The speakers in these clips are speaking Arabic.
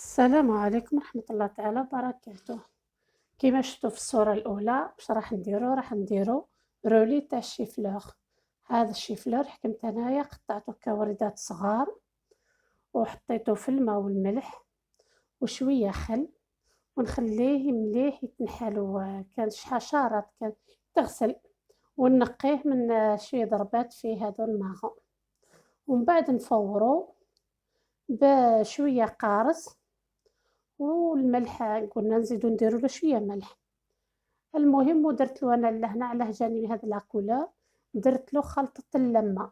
السلام عليكم ورحمة الله تعالى وبركاته. كيما شفتوا في الصورة الأولى واش راح نديرو رولي تاع الشيفلوغ. هذا الشيفلوغ حكمت أنايا قطعته كوردات صغار وحطيته في الماء والملح وشوية خل ونخليه مليح يتنحلو كان حشرات كان تغسل ونقيه من شوية ضربات في هذو الماء ومن بعد نفورو بشوية قارص والملح قلنا نزيدو نديرو له شوية ملح. المهم ودرت له أنا لهنا على جانبي هذا لاكولا درت له خلطة اللمة،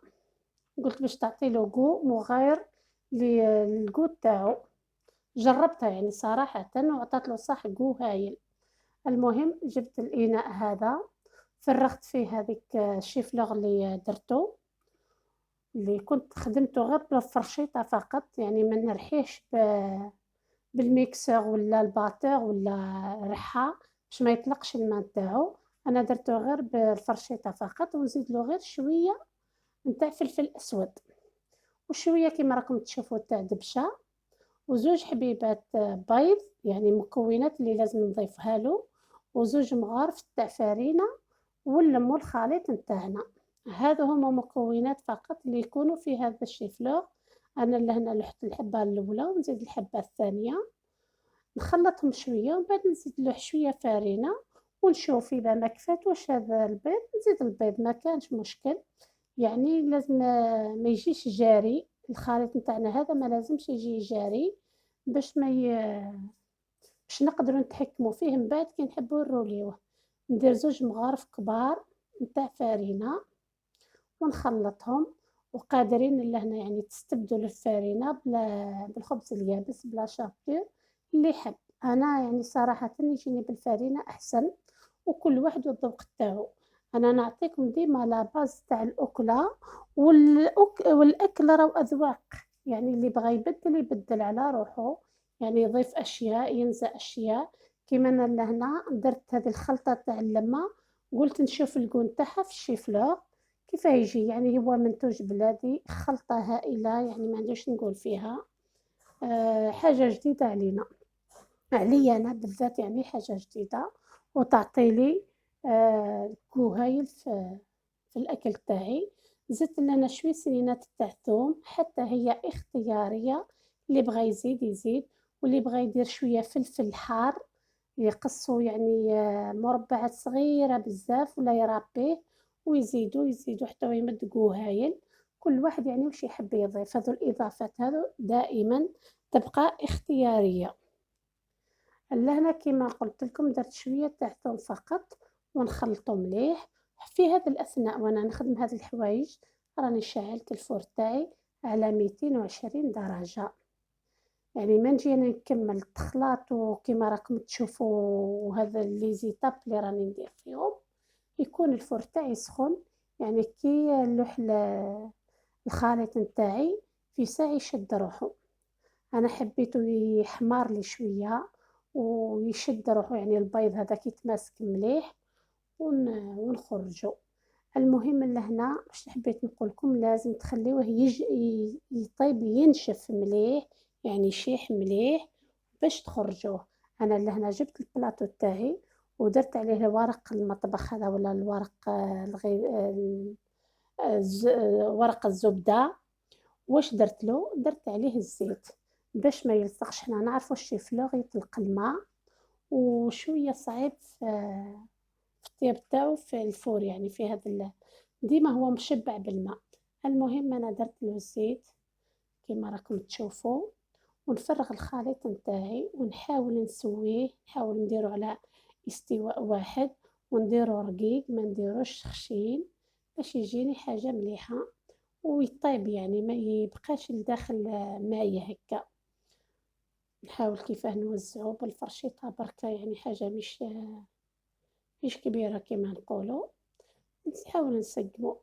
قلت باش تعطي له جو مغاير للجو تاعو، جربتها يعني صراحة وعطات له صح جو هايل. المهم جبت الإناء هذا فرغت فيه هذيك الشيفلوغ اللي درتو اللي كنت خدمته غير بالفرشيطة فقط، يعني ما نرحيش بالميكسور ولا الباتور ولا رحة باش ما يطلقش الماء نتاعو. انا درته غير بالفرشيطه فقط ونزيد له غير شويه نتاع فلفل اسود وشويه كيما راكم تشوفوا تاع دبشه وزوج حبيبات بيض، يعني مكونات اللي لازم نضيفها له، وزوج مغارف تاع فرينه ونلمو الخليط نتاعنا. هذا هما مكونات فقط اللي يكونوا في هذا الشيفلوغ. انا لهنا لحت الحبه الاولى ونزيد الحبه الثانيه نخلطهم شوية ومن بعد نزيد له شوية فرينة ونشوف إذا ما كفاتوش هذا البيض نزيد البيض ما كانش مشكل. يعني لازم ما يجيش جاري الخليط نتاعنا هذا، ما لازمش يجي جاري باش ما باش نقدروا نتحكموا فيه من بعد كي نحبوا نروليوه. ندير زوج مغارف كبار نتاع فرينة ونخلطهم، وقادرين لهنا يعني تستبدلوا الفرينة بالخبز اليابس بلا شابور اللي يحب. انا يعني صراحة يجيني بالفرينة احسن وكل واحد والذوق تاعو. انا نعطيكم ديما لا باز تاع الاكلة والاكل راهو اذواق، يعني اللي بغى يبدل يبدل على روحه، يعني يضيف اشياء ينسى اشياء. كيما انا لهنا درت هذه الخلطة تاع اللمة قلت نشوف الجون تاعها في الشيفلوغ كيف يجي، يعني هو منتوج بلادي خلطة هائلة يعني ما عندوش نقول فيها حاجة جديدة عليا أنا بالذات، يعني حاجة جديدة وتعطي لي جو هايل في الأكل تاعي. زدت لنا شوي سنينات تاع ثوم حتى هي اختيارية، اللي بغى يزيد يزيد واللي بغى يدير شوية فلفل حار يقصوا يعني مربعات صغيرة بزاف ولا يرابيه ويزيدوا حتى يمد جو هايل. كل واحد يعني وش يحب يضيف، هذو الإضافات هذو دائما تبقى اختيارية. لهنا كيما قلت لكم درت شوية تاع ثوم فقط ونخلطو مليح. في هذا الأثناء وأنا نخدم هذه الحوايج راني شعلت الفور تاعي على 220 درجة، يعني ما نجي أنا نكمل التخلاط وكيما راكم تشوفوا وهذا لي زيتاب اللي راني ندير فيهم يكون الفور تاعي سخون، يعني كي نلوح الخليط نتاعي في ساعة يشد روحو. انا حبيته يحمر لي شويه ويشد روحو، يعني البيض هذاك يتماسك مليح ونخرجو. المهم لهنا واش حبيت نقول لكم لازم تخليوه يطيب ينشف مليح، يعني يشيح مليح باش تخرجوه. انا لهنا جبت البلاطو تاعي ودرت عليه ورق المطبخ هذا ولا الورق ورق الزبدة. واش درت له درت عليه الزيت باش ما يلصقش، حنا نعرفوا الشيفلوغ يطلق الماء وشويه صعيب في الطياب تاعو في الفور، يعني في هذا ديما هو مشبع بالماء. المهم انا درت له الزيت كيما راكم تشوفوا ونفرغ الخليط نتاعي ونحاول نسويه، نحاول نديرو على استواء واحد ونديرو رقيق ما نديروش خشين باش يجيني حاجه مليحه ويطيب، يعني ما يبقاش لداخل مايه هكا. نحاول كيفاه نوزعو بالفرشيطة بركة، يعني حاجة مش كبيرة كيما نقولو، نحاول نسقمو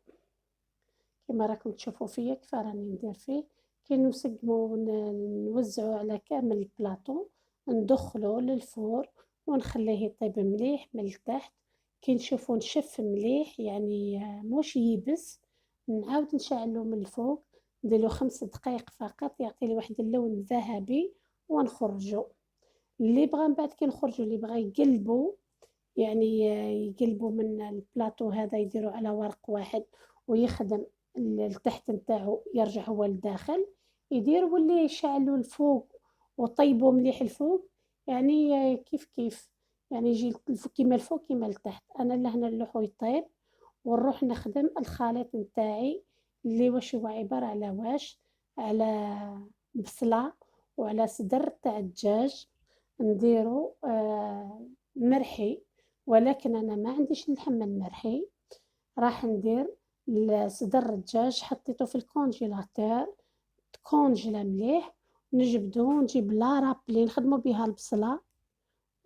كيما راكم تشوفوا فيا كيف راني ندير فيه. كي نسقمو نوزعو على كامل البلاطو ندخلو للفور ونخليه يطيب مليح من التحت. كي نشوفو نشف مليح يعني موش يبس نعاود نشعلو من الفوق نديرلو 5 دقايق فقط يعطي لي واحد اللون ذهبي ونخرجوا. اللي بغا من بعد كي نخرجوا اللي بغا يقلبوا يعني يقلبوا من البلاطو هذا يديروا على ورق واحد ويخدم التحت نتاعو يرجع هو لداخل يدير، واللي يشعلوا الفوق وطيبوا مليح الفوق يعني كيف كيف يعني يجي كيما الفوق كيما التحت. انا لهنا اللوحو يطيب ونروح نخدم الخليط نتاعي اللي واش هو عبارة على واش، على بصلة وعلى صدر تاع الدجاج نديرو مرحي، ولكن أنا ما عنديش اللحم المرحي. راح ندير صدر الدجاج حطيته في الكونجيلاتور تكونجلا مليح، نجبدو نجيب لا رابلي نخدمو بها البصلة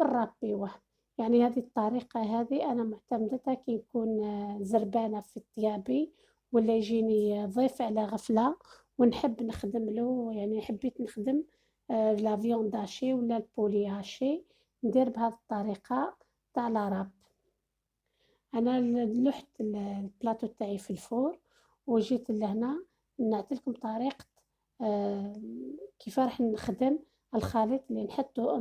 ونرابيوه. يعني هذه الطريقة هذه أنا معتمدتها كي نكون زربانة في ثيابي ولا يجيني ضيف على غفلة ونحب نخدم له، يعني حبيت نخدم لا فيوند هاشي ولا البولي هاشي ندير بهذه الطريقة تاع لاراب. أنا لحت البلاطو تاعي في الفور وجيت لهنا نعطيلكم طريقة آه، كيف راح نخدم الخليط اللي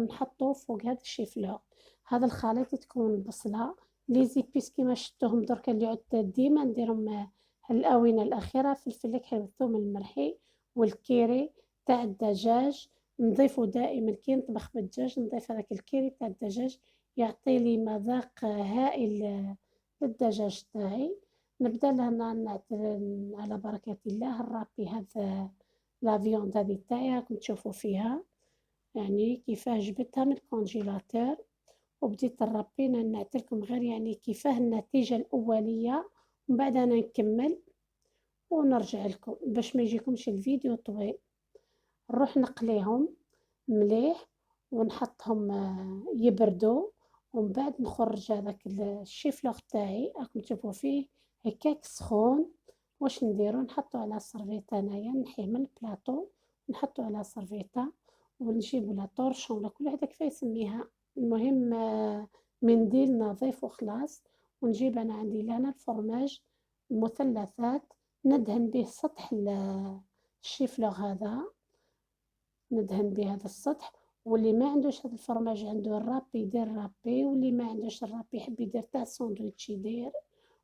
نحطو فوق هذا الشيفلور. هذا الخليط تكون بصلة لي زيبيس كيما شفتوهم دركا اللي عدت ديما نديرهم الآونة الأخيرة، فلفل الحلو والثوم المرحي والكيري تاع الدجاج نضيفو دائما كي نطبخ بالدجاج نضيف هذاك الكيري تاع الدجاج يعطي لي مذاق هائل للدجاج تاعي. نبدا لهنا على بركة الله نرابي هذا لا فيوند هذه تاعي راكم تشوفوا فيها يعني كيفاه جبتها من الكونجيلاتور وبديت نربي. نعطيلكم غير يعني كيفاه النتيجة الأولية ومن بعد أنا نكمل ونرجع لكم باش ما يجيكمش الفيديو طويل. نروح نقليهم مليح ونحطهم يبردوا ومن بعد نخرج هذاك الشيفلوغ تاعي راكم تشوفوا فيه هكاك سخون. واش نديرو نحطو على سرفيتة انايا نحيه من البلاطو نحطو على سرفيتة ونجيب لا طورشون ولا كل وحدة كيف يسميها، المهم منديل نظيف وخلاص. ونجيب انا عندي لهنا الفرماج مثلثات ندهن به سطح الشيفلوغ هذا، ندهن بهذا السطح. واللي ما عندوش هذا الفرماج عنده الرابي يدير رابي، واللي ما عندوش الرابي يحب يدير تاع ساندويتش يدير،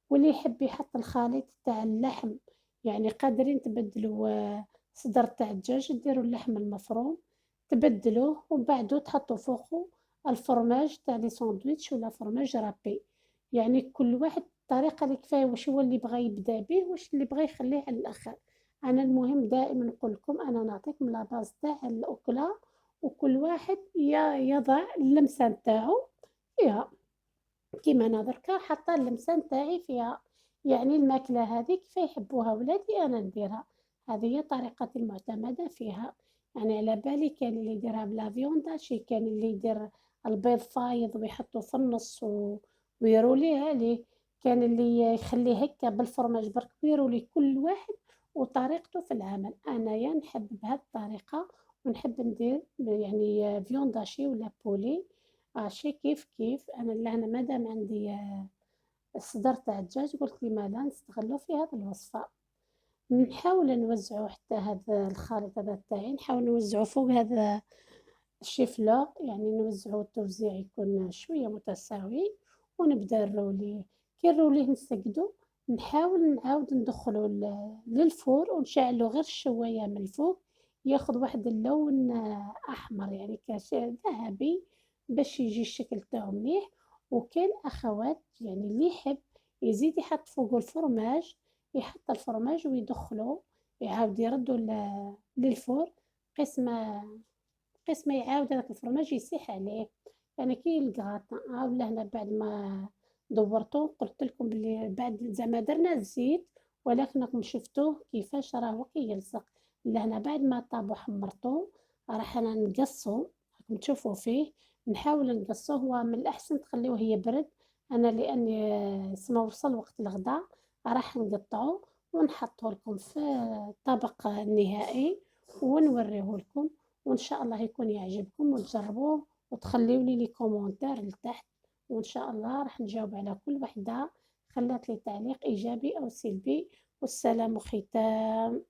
واللي يحب يحط الخليط تاع اللحم يعني قادرين تبدلوا صدر تاع الدجاج ديروا اللحم المفروم تبدلوه ومن بعدو تحطوا فوقه الفرماج تاع لي ساندويتش ولا فرماج رابي. يعني كل واحد الطريقة اللي كفاية واش هو اللي بغى يبدا به واش اللي بغى يخليه على الآخر. أنا المهم دائما نقول لكم أنا نعطيكم لا باز تاع الأكلة وكل واحد يضع اللمسة نتاعو فيها. كيما أنا دركا حاطة اللمسة نتاعي فيها، يعني الماكلة هذه كيف يحبوها ولادي أنا نديرها، هذه هي طريقتي المعتمدة فيها. يعني على بالي كان اللي يديرها بلا فيوندا شي كان اللي يدير البيض فايض ويحطه في النص ويروليه عليه، كان اللي يخليه هكا بالفرماج برك ويرولي. كل واحد وطريقته في العمل. أنايا نحب بهذه الطريقة ونحب ندير يعني فيونداشي ولا بولي هاشي كيف كيف. أنا لهنا مادام عندي الصدر تاع الدجاج قلت لي مالا نستغلو في هذه الوصفة. نحاول نوزعو حتى هذا الخليط هذا تاعي نحاول نوزعو فوق هذا الشيفلوغ، يعني نوزعو التوزيع يكون شوية متساوي ونبدا نروليه. كي نروليه نسقدو نحاول نعاود ندخلو للفور ونشعلو غير شوية من الفوق ياخذ واحد اللون أحمر يعني ذهبي باش يجي الشكل تاعو مليح. وكان أخوات يعني اللي يحب يزيد يحط فوقو الفرماج يحط الفرماج ويدخلو يعاود يردو للفور قسمة يعاود هذاك الفرماج يسيح عليه. يعني كي الكراطان عاود لهنا بعد ما دورته قلت لكم بلي بعد زعما درنا الزيت ولكن راكم شفتوه كيفاش راهو كيلصق لهنا بعد ما طاب وحمرته راح انا نقصو راكم تشوفوا فيه. نحاول نقصوه هو من الأحسن تخليوه يبرد. أنا لأني سما وصل وقت الغداء راح نقطعه ونحطه لكم في طبق نهائي ونوريه لكم، وإن شاء الله يكون يعجبكم وتجربوه وتخليوا لي كومونتير لتحت، وإن شاء الله راح نجاوب على كل وحدة خلات لي تعليق إيجابي أو سلبي. والسلام ختام.